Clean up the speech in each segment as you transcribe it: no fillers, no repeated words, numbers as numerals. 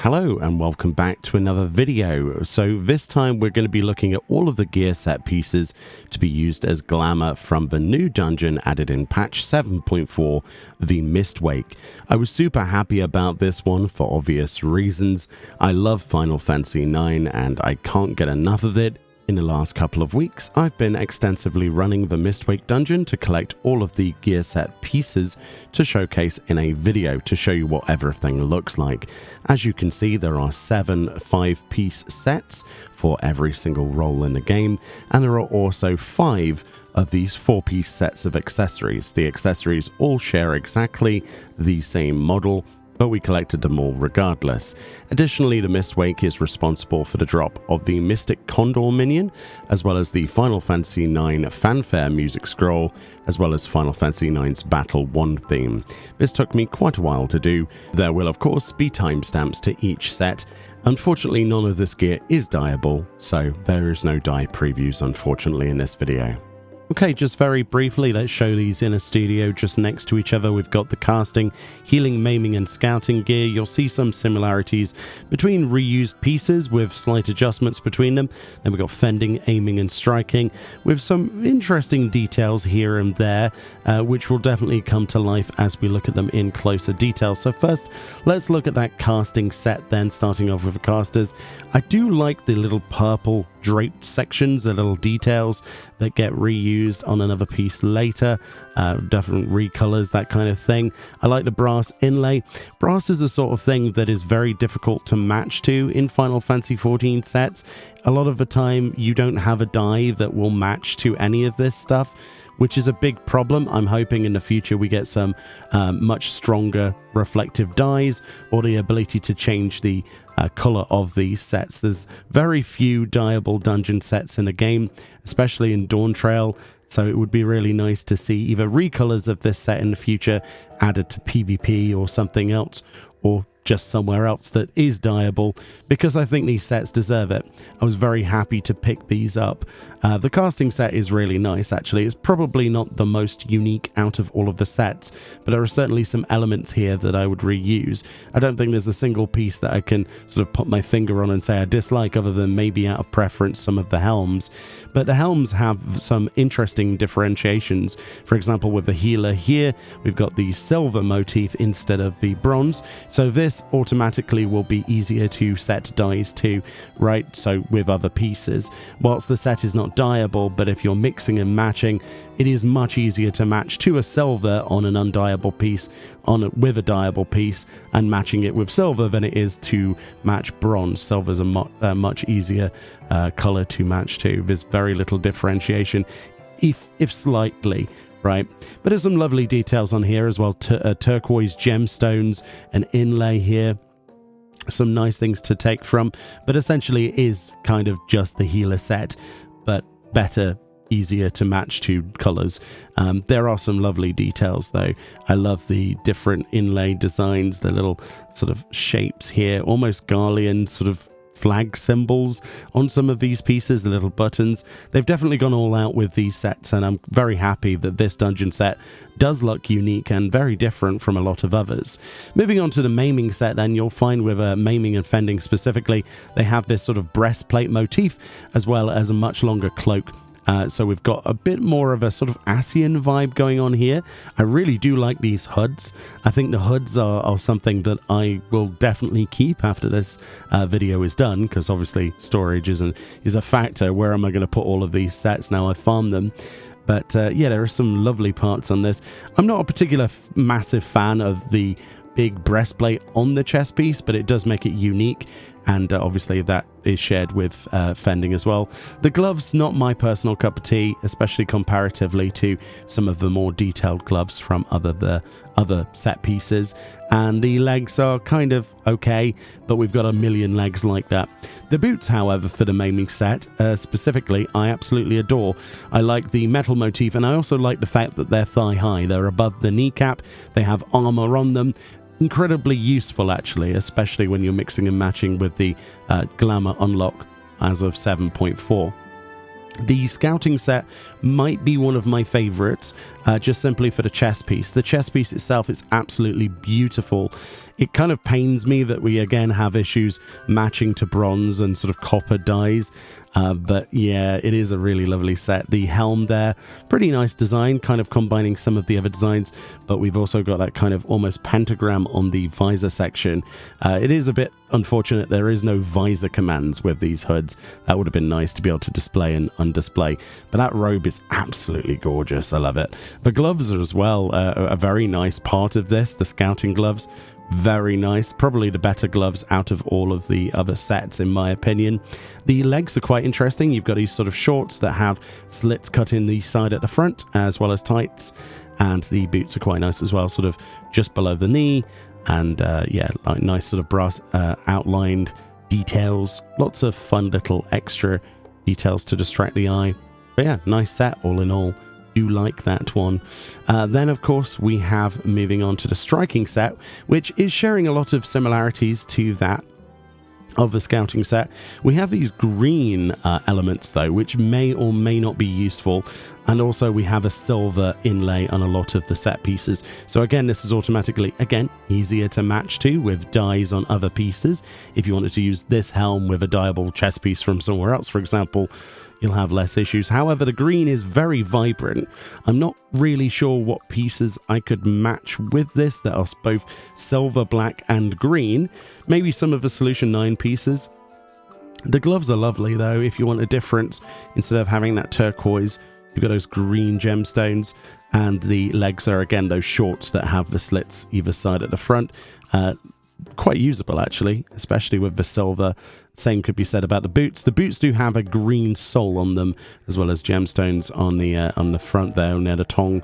Hello and welcome back to another video. So this time we're going to be looking at all of the gear set pieces to be used as glamour from the new dungeon added in patch 7.4, the Mistwake. I was super happy about this one for obvious reasons. I love Final Fantasy IX and I can't get enough of it. In the last couple of weeks, I've been extensively running the Mistwake dungeon to collect all of the gear set pieces to showcase in a video to show you what everything looks like. As you can see, there are 7 5-piece sets for every single role in the game, and there are also 5 of these 4-piece sets of accessories. The accessories all share exactly the same model, but we collected them all regardless. Additionally, the Mistwake is responsible for the drop of the Mystic Condor minion, as well as the Final Fantasy IX fanfare music scroll, as well as Final Fantasy IX's Battle 1 theme. This took me quite a while to do. There will of course be timestamps to each set. Unfortunately, none of this gear is dyeable, so there is no dye previews unfortunately in this video. Okay, just very briefly, let's show these in a studio just next to each other. We've got the casting, healing, maiming, and scouting gear. You'll see some similarities between reused pieces with slight adjustments between them. Then we've got fending, aiming, and striking with some interesting details here and there, which will definitely come to life as we look at them in closer detail. So first, let's look at that casting set then, starting off with the casters. I do like the little purple draped sections, the little details that get reused on another piece later, different recolors, that kind of thing. I like the brass inlay. Brass is the sort of thing that is very difficult to match to in Final Fantasy XIV sets. A lot of the time you don't have a dye that will match to any of this stuff, which is a big problem. I'm hoping in the future we get some much stronger reflective dyes or the ability to change the color of these sets. There's very few dyeable dungeon sets in the game, especially in Dawntrail, so it would be really nice to see either recolors of this set in the future added to PvP or something else, or just somewhere else that is dyeable, because I think these sets deserve it. I was very happy to pick these up. The casting set is really nice actually. It's probably not the most unique out of all of the sets, but there are certainly some elements here that I would reuse. I don't think there's a single piece that I can sort of put my finger on and say I dislike, other than maybe out of preference some of the helms. But the helms have some interesting differentiations. For example, with the healer here, we've got the silver motif instead of the bronze, so this automatically will be easier to set dyes to, right? So with other pieces, whilst the set is not dyeable, but if you're mixing and matching, it is much easier to match to a silver on an undyeable piece with a dyeable piece, and matching it with silver than it is to match bronze. Silver's a much easier color to match to. There's very little differentiation, if slightly. Right, but there's some lovely details on here as well. Turquoise gemstones, an inlay here, some nice things to take from, but essentially it is kind of just the healer set, but better, easier to match to colors. There are some lovely details though. I love the different inlay designs, the little sort of shapes here, almost Garlean sort of flag symbols on some of these pieces, the little buttons. They've definitely gone all out with these sets, and I'm very happy that this dungeon set does look unique and very different from a lot of others. Moving on to the maiming set then, you'll find with maiming and fending specifically, they have this sort of breastplate motif as well as a much longer cloak. So we've got a bit more of a sort of ASEAN vibe going on here. I really do like these hoods. I think the hoods are something that I will definitely keep after this video is done, because obviously storage is a factor. Where am I going to put all of these sets now I've farmed them? But yeah, there are some lovely parts on this. I'm not a particular massive fan of the big breastplate on the chest piece, but it does make it unique, and obviously that is shared with Fending as well. The gloves, not my personal cup of tea, especially comparatively to some of the more detailed gloves from other set pieces, and the legs are kind of okay, but we've got a million legs like that. The boots, however, for the maiming set specifically, I absolutely adore. I like the metal motif, and I also like the fact that they're thigh high. They're above the kneecap, they have armor on them. Incredibly useful actually, especially when you're mixing and matching with the glamour unlock as of 7.4. The scouting set might be one of my favorites, just simply for the chest piece. The chest piece itself is absolutely beautiful. It kind of pains me that we again have issues matching to bronze and sort of copper dyes. But yeah, it is a really lovely set. The helm there, pretty nice design, kind of combining some of the other designs, but we've also got that kind of almost pentagram on the visor section. It is a bit unfortunate there is no visor commands with these hoods. That would have been nice to be able to display and undisplay, but that robe is absolutely gorgeous. I love it. The gloves are as well a very nice part of this. The scouting gloves, very nice, probably the better gloves out of all of the other sets in my opinion. The legs are quite interesting. You've got these sort of shorts that have slits cut in the side at the front as well as tights, and the boots are quite nice as well, sort of just below the knee, and yeah, like nice sort of brass outlined details. Lots of fun little extra details to distract the eye. But yeah, nice set all in all. Do like that one. Then of course we have moving on to the striking set, which is sharing a lot of similarities to that of the scouting set. We have these green elements though, which may or may not be useful, and also we have a silver inlay on a lot of the set pieces. So again, this is automatically, again, easier to match to with dyes on other pieces. If you wanted to use this helm with a dyeable chest piece from somewhere else, for example, you'll have less issues. However, the green is very vibrant. I'm not really sure what pieces I could match with this that are both silver, black, and green. Maybe some of the Solution 9 pieces. The gloves are lovely though. If you want a difference, instead of having that turquoise, you've got those green gemstones, and the legs are again those shorts that have the slits either side at the front. Quite usable actually, especially with the silver. Same could be said about the boots. The boots do have a green sole on them, as well as gemstones on the front there near the tongue.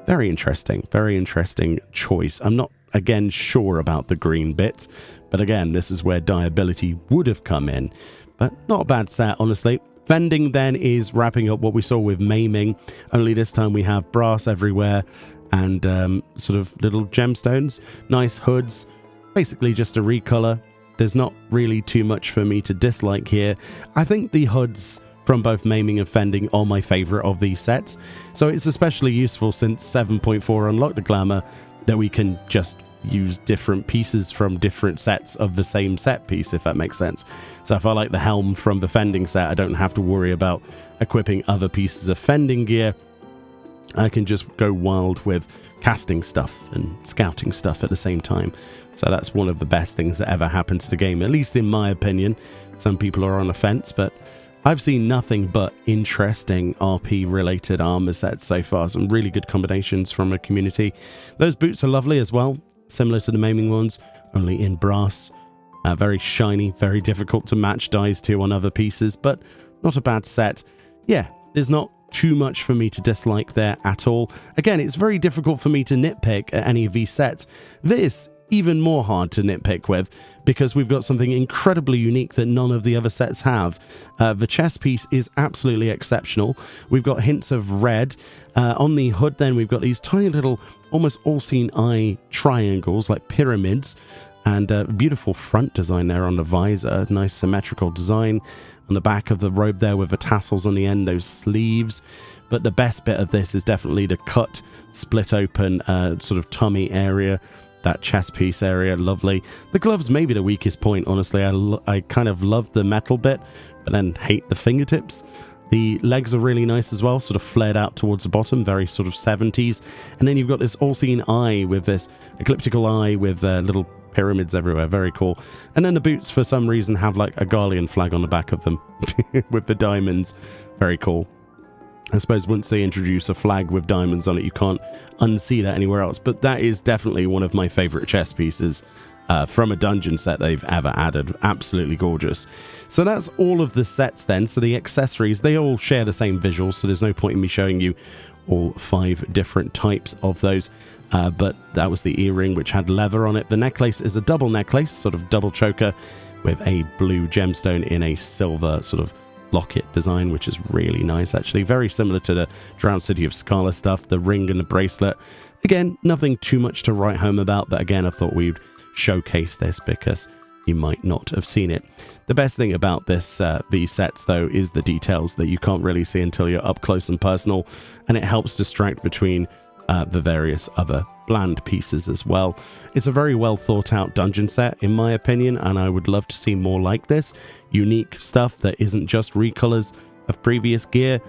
Very interesting choice. I'm not again sure about the green bits, but again, this is where dyeability would have come in. But not a bad set, honestly. Fending then is wrapping up what we saw with Maiming, only this time we have brass everywhere and sort of little gemstones, nice hoods. Basically just a recolor. There's not really too much for me to dislike here. I think the hoods from both Maiming and Fending are my favorite of these sets. So it's especially useful since 7.4 unlocked the glamour that we can just use different pieces from different sets of the same set piece, if that makes sense. So if I like the helm from the Fending set, I don't have to worry about equipping other pieces of Fending gear. I can just go wild with casting stuff and scouting stuff at the same time. So that's one of the best things that ever happened to the game, at least in my opinion. Some people are on the fence, but I've seen nothing but interesting RP-related armor sets so far. Some really good combinations from a community. Those boots are lovely as well, similar to the Maiming ones, only in brass. Very shiny, very difficult to match dyes to on other pieces, but not a bad set. Yeah, there's not too much for me to dislike there at all. Again, it's very difficult for me to nitpick at any of these sets. This even more hard to nitpick with, because we've got something incredibly unique that none of the other sets have. The chest piece is absolutely exceptional. We've got hints of red. On the hood then we've got these tiny little, almost all-seen eye triangles, like pyramids, and a beautiful front design there on the visor. Nice symmetrical design on the back of the robe there with the tassels on the end, those sleeves. But the best bit of this is definitely the cut, split open sort of tummy area. That chest piece area, lovely. The gloves may be the weakest point, honestly. I kind of love the metal bit, but then hate the fingertips. The legs are really nice as well, sort of flared out towards the bottom, very sort of 70s. And then you've got this all-seeing eye with this ecliptical eye with little pyramids everywhere, very cool. And then the boots, for some reason, have like a Garlean flag on the back of them with the diamonds. Very cool. I suppose once they introduce a flag with diamonds on it, you can't unsee that anywhere else. But that is definitely one of my favorite chest pieces from a dungeon set they've ever added. Absolutely gorgeous. So that's all of the sets then. So the accessories, they all share the same visuals, so there's no point in me showing you all 5 different types of those. But that was the earring, which had leather on it. The necklace is a double necklace, sort of double choker, with a blue gemstone in a silver sort of locket design, which is really nice actually. Very similar to the Drowned City of Scala stuff, the ring and the bracelet. Again, nothing too much to write home about, but again, I thought we'd showcase this because you might not have seen it. The best thing about these sets though is the details that you can't really see until you're up close and personal, and it helps distract between the various other bland pieces as well. It's a very well thought out dungeon set in my opinion, and I would love to see more like this. Unique stuff that isn't just recolors of previous gear.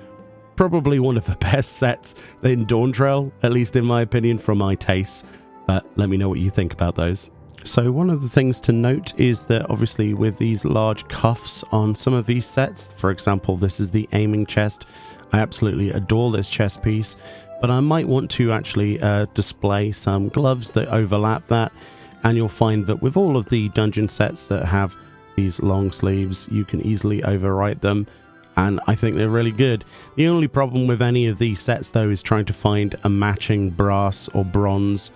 Probably one of the best sets in Dawntrail, at least in my opinion, for my tastes. But let me know what you think about those. So one of the things to note is that obviously with these large cuffs on some of these sets, for example, this is the aiming chest. I absolutely adore this chest piece, but I might want to actually display some gloves that overlap that. And you'll find that with all of the dungeon sets that have these long sleeves, you can easily overwrite them. And I think they're really good. The only problem with any of these sets though is trying to find a matching brass or bronze,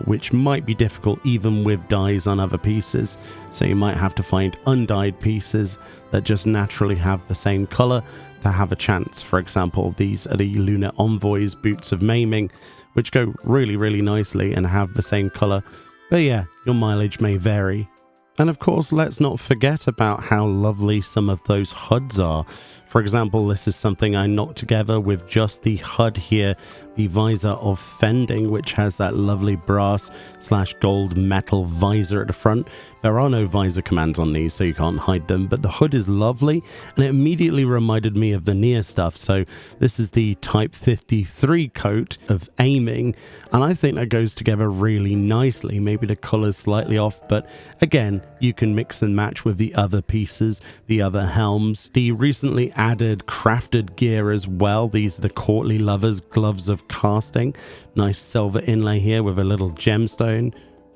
which might be difficult even with dyes on other pieces. So you might have to find undyed pieces that just naturally have the same color to have a chance. For example, these are the Lunar Envoys boots of Maiming, which go really nicely and have the same color. But yeah, your mileage may vary. And of course, let's not forget about how lovely some of those HUDs are. For example, this is something I knocked together with just the HUD here, the visor of Fending, which has that lovely brass / gold metal visor at the front. There are no visor commands on these, so you can't hide them, but the hood is lovely, and it immediately reminded me of the Nier stuff. So this is the Type 53 coat of aiming, and I think that goes together really nicely. Maybe the color's slightly off, but again, you can mix and match with the other pieces, the other helms. The recently added crafted gear as well. These are the Courtly Lovers gloves of casting. Nice silver inlay here with a little gemstone.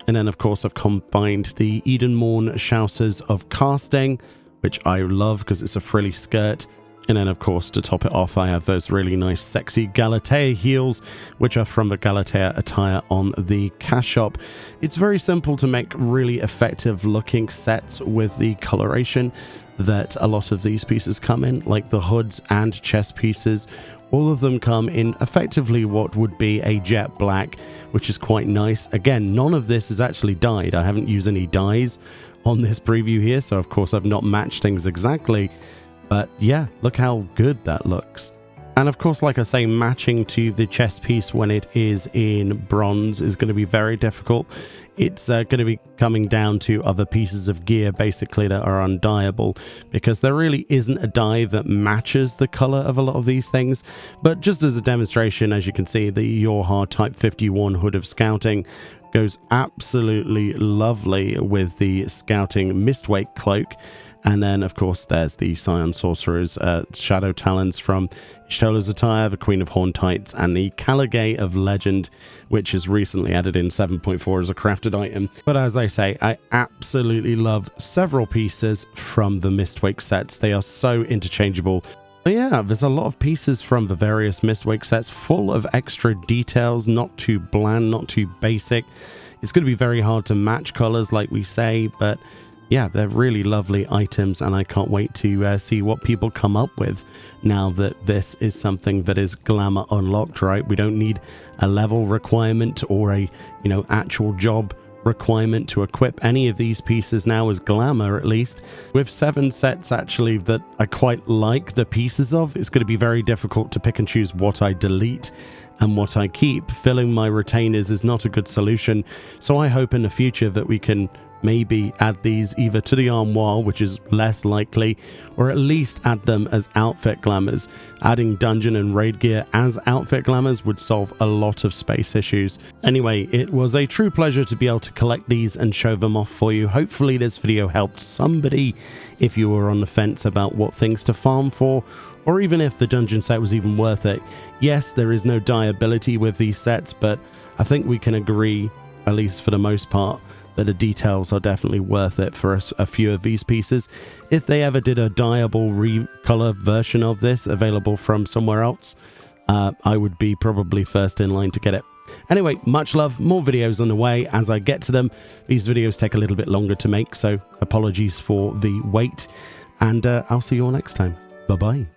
And then of course I've combined the Edenmorn Shousers of casting, which I love because it's a frilly skirt. And then of course to top it off I have those really nice sexy Galatea heels, which are from the Galatea attire on the cash shop. It's very simple to make really effective looking sets with the coloration that a lot of these pieces come in, like the hoods and chest pieces. All of them come in effectively what would be a jet black, which is quite nice. Again, none of this is actually dyed. I haven't used any dyes on this preview here, so of course I've not matched things exactly. But yeah, look how good that looks. And of course, like I say, matching to the chest piece when it is in bronze is going to be very difficult. It's going to be coming down to other pieces of gear basically that are undyeable, because there really isn't a dye that matches the color of a lot of these things. But just as a demonstration, as you can see, the Yorha Type 51 Hood of Scouting goes absolutely lovely with the Scouting Mistwake cloak. And then, of course, there's the Scion Sorcerer's Shadow Talons from Ishtola's attire, the Queen of Hauntites, and the Caligay of Legend, which is recently added in 7.4 as a crafted item. But as I say, I absolutely love several pieces from the Mistwake sets. They are so interchangeable. But yeah, there's a lot of pieces from the various Mistwake sets full of extra details, not too bland, not too basic. It's going to be very hard to match colors like we say, but yeah, they're really lovely items, and I can't wait to see what people come up with now that this is something that is glamour unlocked, right? We don't need a level requirement or a, actual job requirement to equip any of these pieces now as glamour, at least. With 7 sets actually that I quite like the pieces of, it's going to be very difficult to pick and choose what I delete and what I keep. Filling my retainers is not a good solution, so I hope in the future that we can maybe add these either to the armoire, which is less likely, or at least add them as outfit glamours. Adding dungeon and raid gear as outfit glamours would solve a lot of space issues. Anyway, it was a true pleasure to be able to collect these and show them off for you. Hopefully this video helped somebody if you were on the fence about what things to farm for, or even if the dungeon set was even worth it. Yes, there is no dyeability with these sets, but I think we can agree, at least for the most part, that the details are definitely worth it for a few of these pieces. If they ever did a dyeable recolor version of this available from somewhere else, I would be probably first in line to get it. Anyway, much love, more videos on the way as I get to them. These videos take a little bit longer to make, so apologies for the wait, and I'll see you all next time. Bye bye.